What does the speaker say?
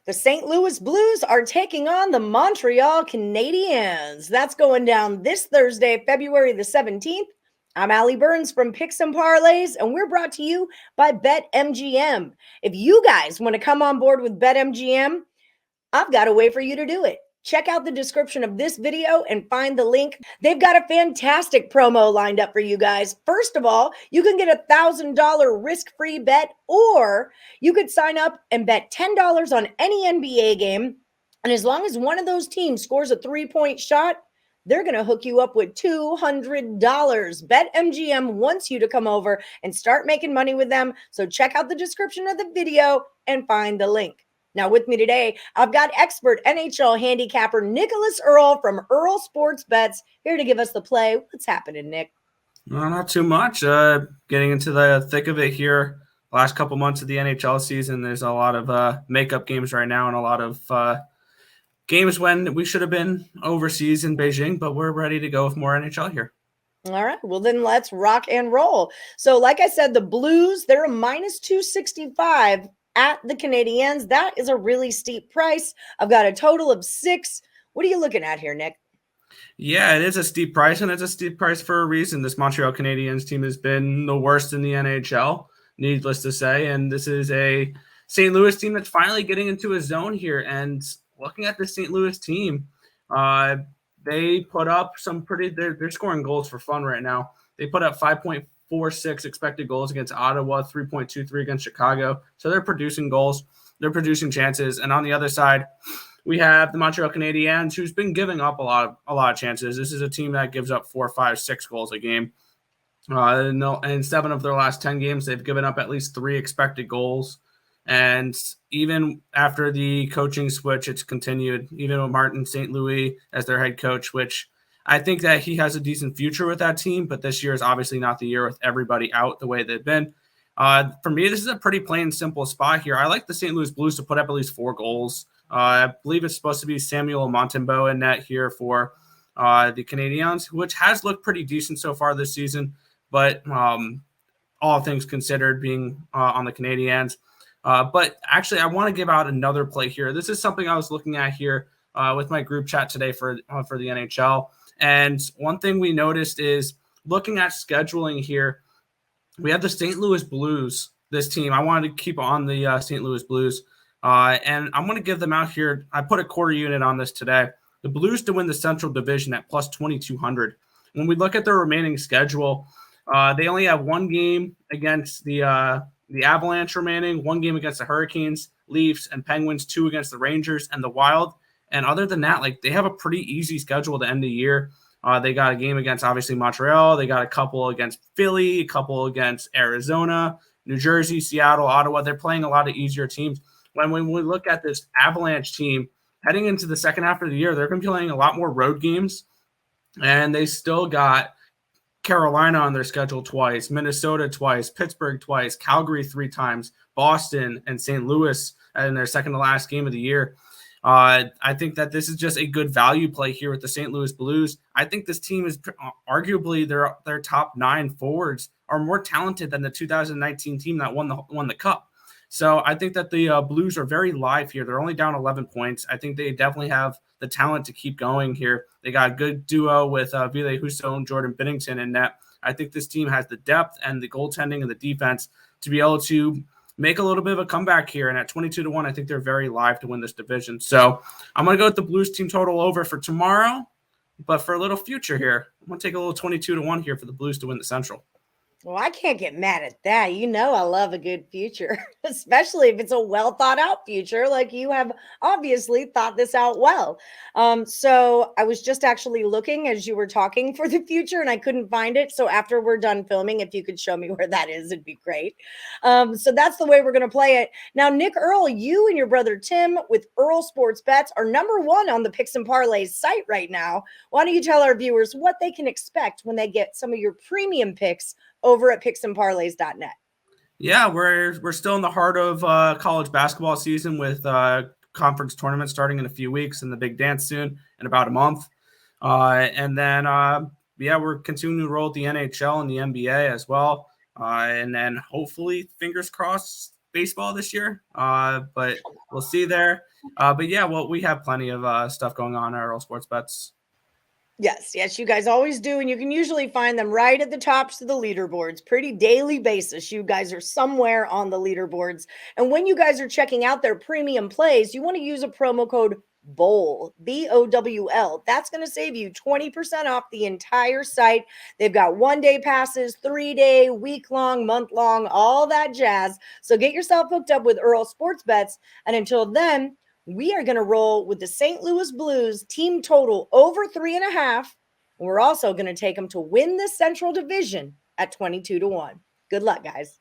The St. Louis Blues are taking on the Montreal Canadiens. That's going down this Thursday, February the 17th. I'm Allie Burns from Picks Parlays, and we're brought to you by BetMGM. If you guys want to come on board with BetMGM, I've got a way for you to do it. Check out the description of this video and find the link. They've got a fantastic promo lined up for you guys. First of all, you can get a $1,000 risk-free bet, or you could sign up and bet $10 on any NBA game. And as long as one of those teams scores a three-point shot, they're going to hook you up with $200. BetMGM wants you to come over and start making money with them. So check out the description of the video and find the link. Now, with me today, I've got expert NHL handicapper Nicholas Earle from Earle Sports Bets here to give us the play. What's happening, Nick? Well, not too much. Getting into the thick of it here. Last couple months of the NHL season, there's a lot of makeup games right now and a lot of games when we should have been overseas in Beijing, but we're ready to go with more NHL here. All right, well then let's rock and roll. So like I said, the Blues, they're a minus 265 at the Canadiens. That is a really steep price. I've got a total of 6. What are you looking at here, Nick? Yeah, it is a steep price, and it's a steep price for a reason. This Montreal Canadiens team has been the worst in the NHL, needless to say, and this is a St. Louis team that's finally getting into a zone here. And looking at the St. Louis team, they put up some pretty – they're scoring goals for fun right now. They put up 5.46 expected goals against Ottawa, 3.23 against Chicago. So they're producing goals. They're producing chances. And on the other side, we have the Montreal Canadiens, who's been giving up a lot of chances. This is a team that gives up 4, 5, 6 goals a game. In 7 of their last 10 games, they've given up at least 3 expected goals. And even after the coaching switch, it's continued, even with Martin St. Louis as their head coach, which I think that he has a decent future with that team, but this year is obviously not the year with everybody out the way they've been. For me, this is a pretty plain, simple spot here. I like the St. Louis Blues to put up at least 4 goals. I believe it's supposed to be Samuel Montembeault in net here for the Canadiens, which has looked pretty decent so far this season, but all things considered being on the Canadiens. But actually, I want to give out another play here. This is something I was looking at here with my group chat today for the NHL. And one thing we noticed is looking at scheduling here, we have the St. Louis Blues, this team. I wanted to keep on the St. Louis Blues. And I'm going to give them out here. I put a quarter unit on this today. The Blues to win the Central Division at plus 2,200. When we look at their remaining schedule, they only have 1 game against the Avalanche remaining, 1 game against the Hurricanes, Leafs, and Penguins, 2 against the Rangers and the Wild. And other than that, like, they have a pretty easy schedule to end the year. They got a game against, obviously, Montreal. They got a couple against Philly, a couple against Arizona, New Jersey, Seattle, Ottawa. They're playing a lot of easier teams. When we look at this Avalanche team, heading into the second half of the year, they're going to be playing a lot more road games. And they still got Carolina on their schedule twice, Minnesota twice, Pittsburgh twice, Calgary 3 times, Boston and St. Louis in their second to last game of the year. I think that this is just a good value play here with the St. Louis Blues. I think this team is arguably their top 9 forwards are more talented than the 2019 team that won the cup. So I think that the Blues are very live here. They're only down 11 points. I think they definitely have the talent to keep going here. They got a good duo with Ville Husso and Jordan Binnington in net. I think this team has the depth and the goaltending and the defense to be able to make a little bit of a comeback here. And at 22-1, I think they're very live to win this division. So I'm going to go with the Blues team total over for tomorrow. But for a little future here, I'm going to take a little 22-1 here for the Blues to win the Central. Well, I can't get mad at that. You know I love a good future, especially if it's a well-thought-out future, like you have obviously thought this out well. So I was just actually looking as you were talking for the future, and I couldn't find it. So after we're done filming, if you could show me where that is, it'd be great. So that's the way we're going to play it. Now, Nick Earle, you and your brother Tim with Earle Sports Bets are number 1 on the Picks and Parlays site right now. Why don't you tell our viewers what they can expect when they get some of your premium picks over at picksandparlays.net. Yeah, we're still in the heart of college basketball season with conference tournaments starting in a few weeks and the big dance soon in about a month. And then, we're continuing to roll with the NHL and the NBA as well. And then hopefully, fingers crossed, baseball this year. But we'll see there. But yeah, well, we have plenty of stuff going on at Earle Sports Bets. Yes, you guys always do. And you can usually find them right at the tops of the leaderboards, pretty daily basis. You guys are somewhere on the leaderboards. And when you guys are checking out their premium plays, you want to use a promo code BOWL, BOWL. That's going to save you 20% off the entire site. They've got 1-day passes, 3-day, week-long, month-long, all that jazz. So get yourself hooked up with Earle Sports Bets. And until then, we are going to roll with the St. Louis Blues team total over 3.5. We're also going to take them to win the Central Division at 22-1. Good luck, guys.